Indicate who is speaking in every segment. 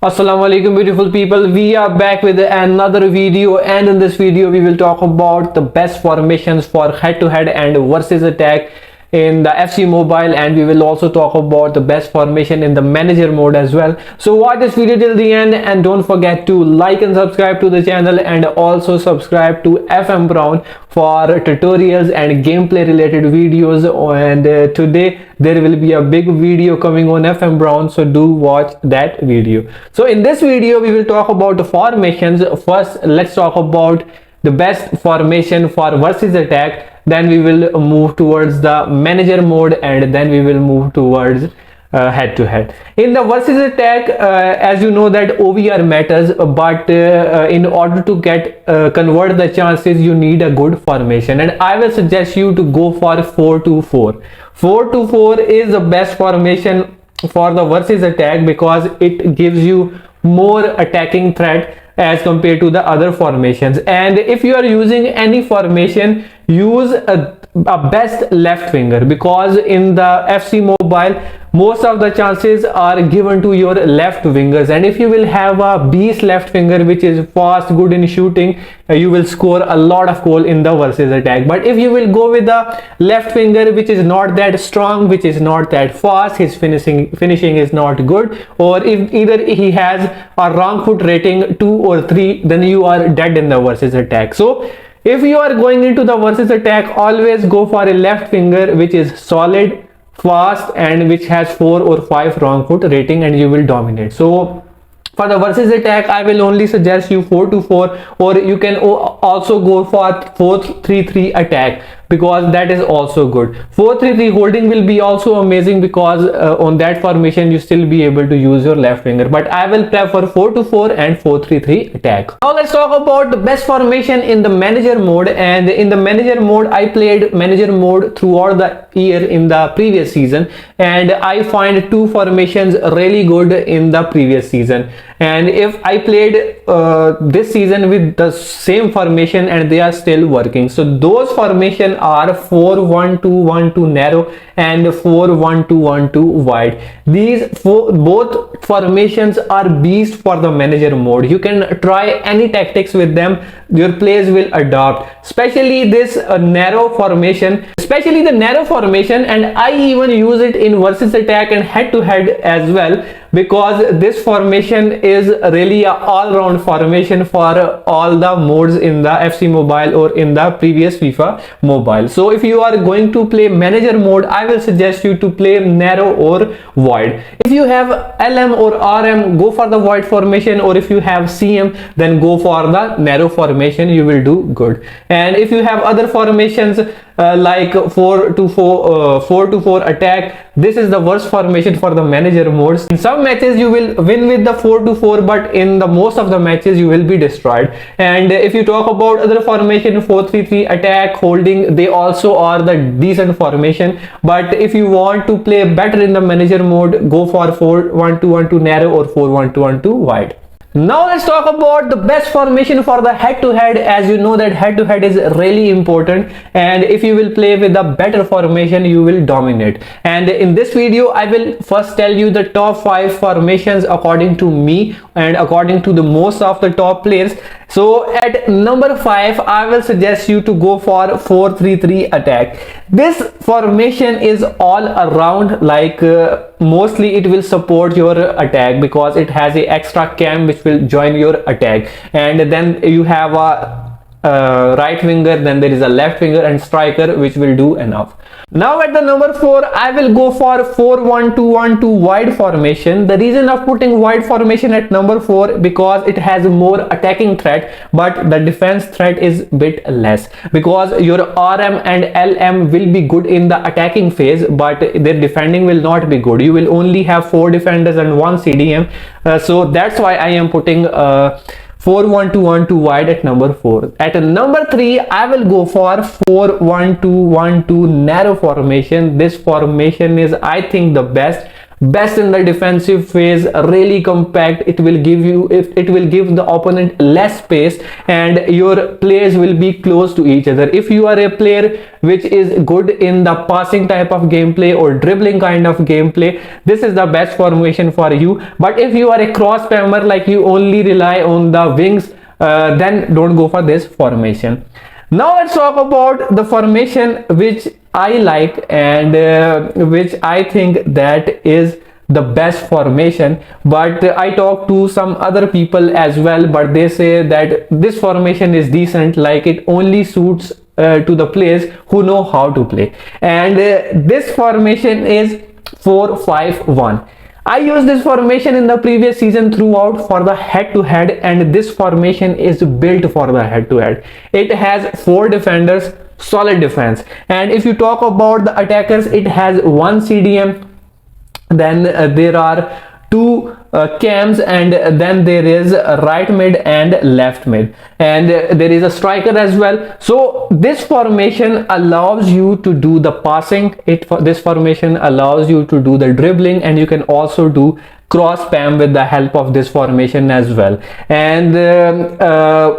Speaker 1: Assalamu alaikum beautiful people, we are back with another video, and in this video we will talk about the best formations for head to head and versus attack in the FC mobile, and we will also talk about the best formation in the manager mode as well. So watch this video till the end and don't forget to like and subscribe to the channel, and also subscribe to FM Brown for tutorials and gameplay related videos. And today there will be a big video coming on FM Brown, so do watch that video. So in this video we will talk about the formations. First, let's talk about the best formation for versus attack, then we will move towards the manager mode, and then we will move towards head to head. In the versus attack, as you know that OVR matters, but in order to get convert the chances, you need a good formation, and I will suggest you to go for 4-2-4. 4-2-4 is the best formation for the versus attack because it gives you more attacking threat as compared to the other formations. And if you are using any formation, use a best left winger, because in the FC mobile most of the chances are given to your left wingers, and if you will have a beast left winger which is fast, good in shooting, you will score a lot of goal in the versus attack. But if you will go with the left winger which is not that strong, which is not that fast, his finishing is not good, or if either he has a wrong foot rating 2 or 3, then you are dead in the versus attack. So if you are going into the versus attack, always go for a left winger which is solid, fast, and which has 4 or 5 wrong foot rating, and you will dominate. So for the versus attack, I will only suggest you 4-2-4, or you can also go for 4-3-3 attack, because that is also good. 4-3-3 holding will be also amazing, because on that formation you still be able to use your left winger, but I will prefer 4-2-4 and 4-3-3 attack. Now let's talk about the best formation in the manager mode. And in the manager mode, I played manager mode throughout the year in the previous season, and I find two formations really good in the previous season, and if I played this season with the same formation, and they are still working. So those formation are 4-1-2-1-2 narrow and 4-1-2-1-2 wide. These both formations are beast for the manager mode. You can try any tactics with them, your players will adopt, especially this narrow formation, especially the narrow formation, and I even use it in versus attack and head to head as well, because this formation is really a all-round formation for all the modes in the FC mobile or in the previous FIFA mobile. So if you are going to play manager mode, I will suggest you to play narrow or wide. If you have LM or RM, go for the wide formation, or if you have CM, then go for the narrow formation, you will do good. And if you have other formations like 4-2-4 attack, this is the worst formation for the manager modes. In some matches you will win with the 4-2-4, but in the most of the matches you will be destroyed. And if you talk about other formation, 4-3-3 attack, holding, they also are the decent formation, but if you want to play better in the manager mode, go for 4-1-2-1-2 narrow or 4-1-2-1-2 wide. Now let's talk about the best formation for the head to head. As you know that head to head is really important, and if you will play with a better formation, you will dominate. And in this video I will first tell you the top 5 formations according to me and according to the most of the top players. So at number 5, I will suggest you to go for 4-3-3 attack. This formation is all around, like mostly it will support your attack because it has a extra cam which will join your attack, and then you have a right winger, then there is a left winger and striker which will do enough. Now at the number 4, I will go for 4-1-2-1-2 wide formation. The reason of putting wide formation at number 4, because it has more attacking threat, but the defense threat is bit less, because your RM and LM will be good in the attacking phase, but their defending will not be good. You will only have 4 defenders and 1 CDM, so that's why I am putting 4-1-2-1-2 wide at number 4. At number 3, I will go for 4-1-2-1-2 narrow formation. This formation is, I think, the best best in the defensive phase, really compact. It will give you, if it will give the opponent less space, and your players will be close to each other. If you are a player which is good in the passing type of gameplay or dribbling kind of gameplay, this is the best formation for you. But if you are a cross spammer, like you only rely on the wings, then don't go for this formation. Now let's talk about the formation which I like and which I think that is the best formation. But I talk to some other people as well, but they say that this formation is decent, like it only suits to the players who know how to play. And this formation is 4-5-1. I used this formation in the previous season throughout for the head-to-head, and this formation is built for the head-to-head. It has 4 defenders, solid defense. And if you talk about the attackers, it has 1 CDM, then there are 2 cams, and then there is right mid and left mid, and there is a striker as well. So this formation allows you to do the passing. This formation allows you to do the dribbling, and you can also do cross spam with the help of this formation as well. And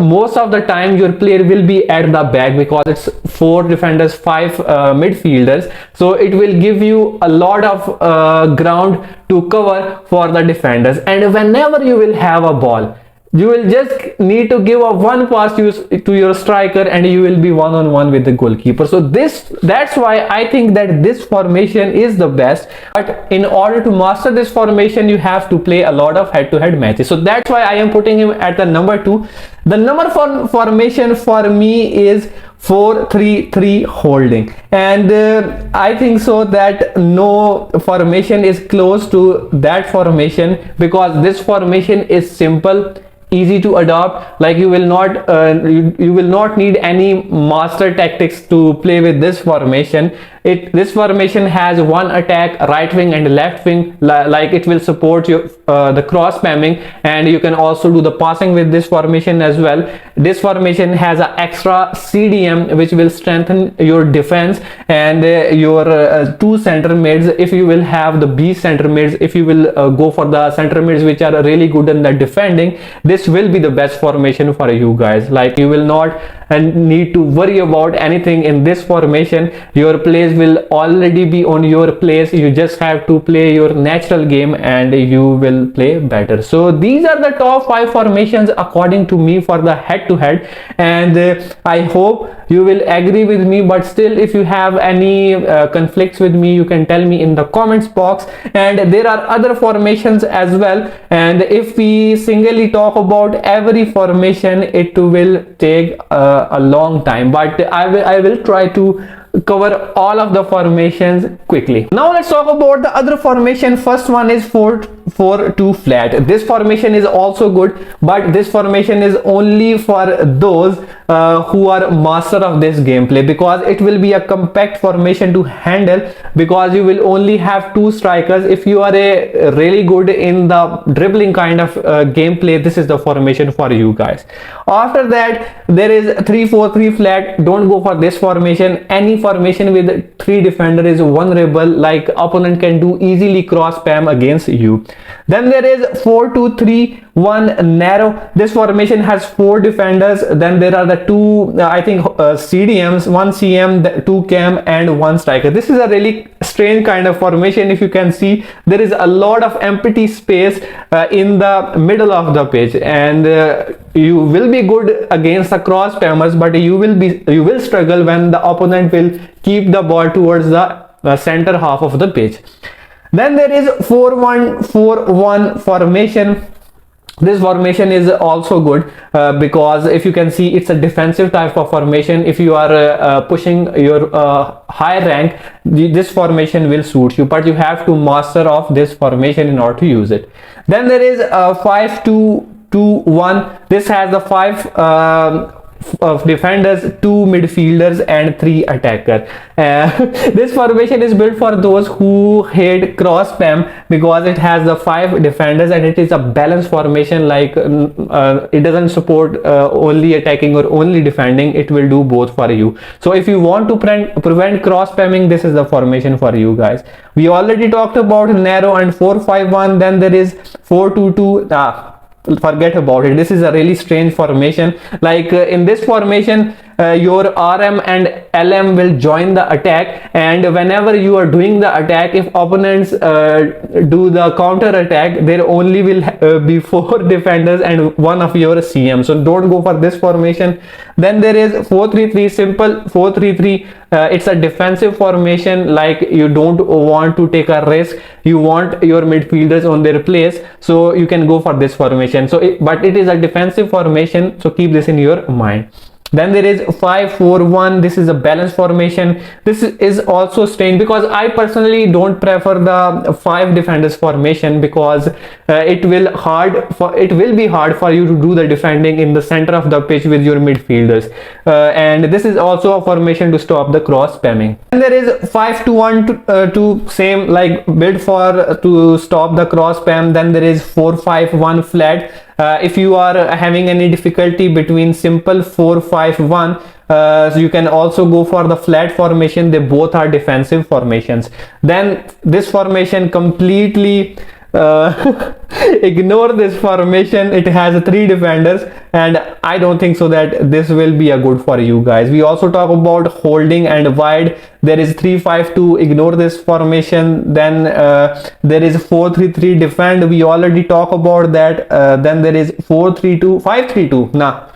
Speaker 1: most of the time your player will be at the back, because it's 4 defenders, 5 midfielders, so it will give you a lot of ground to cover for the defenders. And whenever you will have a ball, you will just need to give a one pass to your striker, and you will be one-on-one with the goalkeeper. So that's why I think that this formation is the best. But in order to master this formation, you have to play a lot of head-to-head matches. So that's why I am putting him at the number 2. The number 4 formation for me is 4-3-3 holding, and I think so that no formation is close to that formation, because this formation is simple, easy to adopt. Like you will not need any master tactics to play with this formation. This formation has 1 attack, right wing and left wing, like it will support your the cross spamming, and you can also do the passing with this formation as well. This formation has an extra CDM which will strengthen your defense, and your 2 center mids, if you will have the B center mids, if you will go for the center mids which are really good in the defending, this will be the best formation for you guys. Like you will not need to worry about anything in this formation. Your plays will already be on your place. You just have to play your natural game and you will play better. So these are the top 5 formations according to me for the head-to-head, and I hope you will agree with me. But still, if you have any conflicts with me, you can tell me in the comments box. And there are other formations as well, and if we singly talk about every formation, it will take a long time, but I will try to cover all of the formations quickly. Now let's talk about the other formation. First one is 4-4-2 flat. This formation is also good, but this formation is only for those who are master of this gameplay, because it will be a compact formation to handle, because you will only have 2 strikers. If you are a really good in the dribbling kind of gameplay, this is the formation for you guys. After that, there is 3-4-3 flat. Don't go for this formation. Any formation with 3 defender is vulnerable, like opponent can do easily cross spam against you. Then there is 4-2-3-1 narrow. This formation has 4 defenders. Then there are the 2 CDMs, 1 CM, 2 cam and 1 striker. This is a really strange kind of formation. If you can see, there is a lot of empty space in the middle of the pitch, and you will be good against the cross spammers, but you will struggle when the opponent will keep the ball towards the center half of the pitch. Then there is 4-1-4-1 formation. This formation is also good because if you can see, it's a defensive type of formation. If you are pushing your high rank, this formation will suit you, but you have to master of this formation in order to use it. Then there is 5-2-2-1. This has the 5 of defenders, 2 midfielders and 3 attacker. This formation is built for those who hate cross spam because it has the 5 defenders and it is a balanced formation. Like it doesn't support only attacking or only defending, it will do both for you. So if you want to prevent cross spamming, this is the formation for you guys. We already talked about narrow and 4-5-1. Then there is 4-2-2. Forget about it. This is a really strange formation. Like in this formation, your RM and LM will join the attack, and whenever you are doing the attack, if opponents do the counter attack, there only will be 4 defenders and 1 of your CM. So don't go for this formation. Then there is 4-3-3, simple 4-3-3. It's a defensive formation. Like you don't want to take a risk, you want your midfielders on their place, so you can go for this formation. But it is a defensive formation, so keep this in your mind. Then there is 5-4-1. This is a balanced formation. This is also strange because I personally don't prefer the 5 defenders formation, because it will be hard for you to do the defending in the center of the pitch with your midfielders. And this is also a formation to stop the cross spamming. And there is 5-2-1-2, same, like built for to stop the cross spam. Then there is 4-5-1 flat. If you are having any difficulty between simple 4-5-1, so you can also go for the flat formation. They both are defensive formations. Then this formation completely ignore this formation. It has 3 defenders, and I don't think so that this will be a good for you guys. We also talk about holding and wide. There is 3-5-2. Ignore this formation. Then there is 4-3-3 defend. We already talk about that. Then there is 4-3-2, 5-3-2. Nah,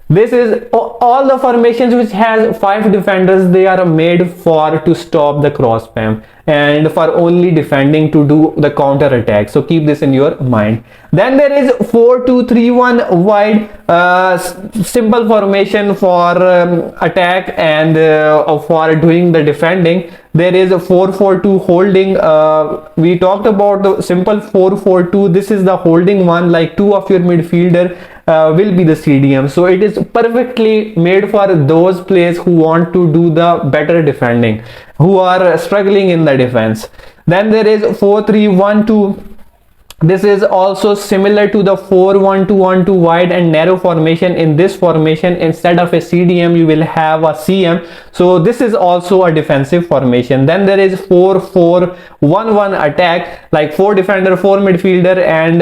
Speaker 1: this is all the formations which has 5 defenders. They are made for to stop the cross spam and for only defending to do the counter attack. So keep this in your mind. Then there is 4-2-3-1 wide, simple formation for attack and for doing the defending. There is a 4-4-2 holding. We talked about the simple 4-4-2. This is the holding one, like 2 of your midfielder will be the CDM. So it is perfectly made for those players who want to do the better defending, who are struggling in the defense. Then there is 4-3-1-2. This is also similar to the 4-1-2-1-2 wide and narrow formation. In this formation, instead of a CDM, you will have a CM. So this is also a defensive formation. Then there is 4-4-1-1 attack, like 4 defender, 4 midfielder, and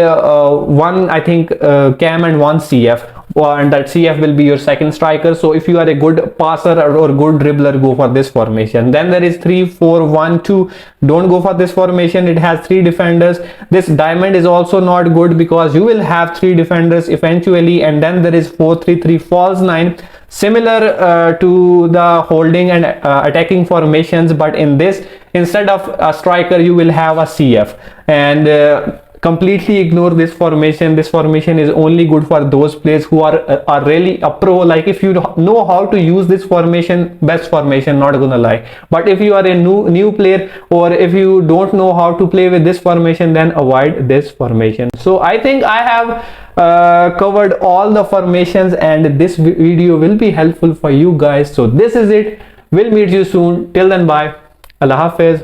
Speaker 1: 1 I think cam and 1 CF. And that CF will be your second striker. So if you are a good passer or good dribbler, go for this formation. Then there is 3-4-1-2. Don't go for this formation. It has 3 defenders. This diamond is also not good because you will have 3 defenders eventually. And then there is 4-3-3 false 9, similar to the holding and attacking formations, but in this, instead of a striker, you will have a CF. And completely ignore this formation. This formation is only good for those players who are really a pro. Like if you know how to use this formation, best formation, not gonna lie. But if you are a new player, or if you don't know how to play with this formation, then avoid this formation. So I think I have covered all the formations, and this video will be helpful for you guys. So this is it. We'll meet you soon. Till then, bye. Allah Hafiz.